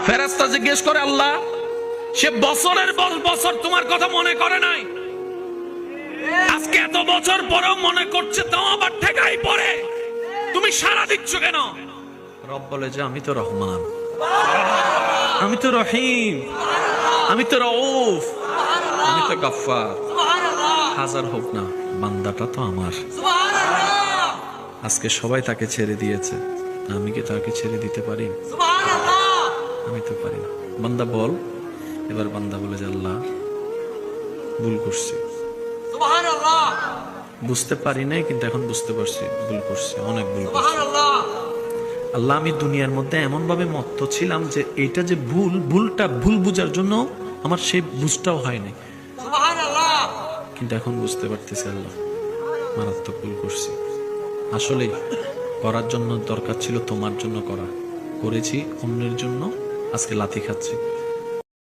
ফেরেশতা জিজ্ঞেস করে, আল্লাহ সে বছরের বছর তোমার কথা মনে করে নাই, আজকে এত বছর পরেও মনে করছে, তাও আবার ঠেকাই পড়ে, তুমি সাড়া দিচ্ছ কেন? রব বলে যে আমি তো রহমান, আমি তো রহিম, আমি তো রউফ, আমি তো গফফার। হাজার হোক না, বান্দাটা তো আমার। আজকে সবাই তাকে ছেড়ে দিয়েছে, আমি কি তাকে ছেড়ে দিতে পারি? আমি তো পারি না। বান্দা বল। এবার বান্দা বলে যে আল্লাহ ভুল করছি, বুঝতে পারি নাই, কিন্তু এখন বুঝতে পারছি ভুল করছি, অনেক ভুল করছি। আল্লাহ আমি দুনিয়ার মধ্যে এমন ভাবে মত্ত ছিলাম যে এটা যে ভুলটা ভুল বুঝার জন্য আমার সেই বুঝটাও হয়নি, কিন্তু এখন বুঝতে পারতেছি আল্লাহ মারাত্মক ভুল করছি। আসলে করার জন্য দরকার ছিল তোমার জন্য করা, করেছি অন্যের জন্য, আজকে লাথি খাচ্ছি।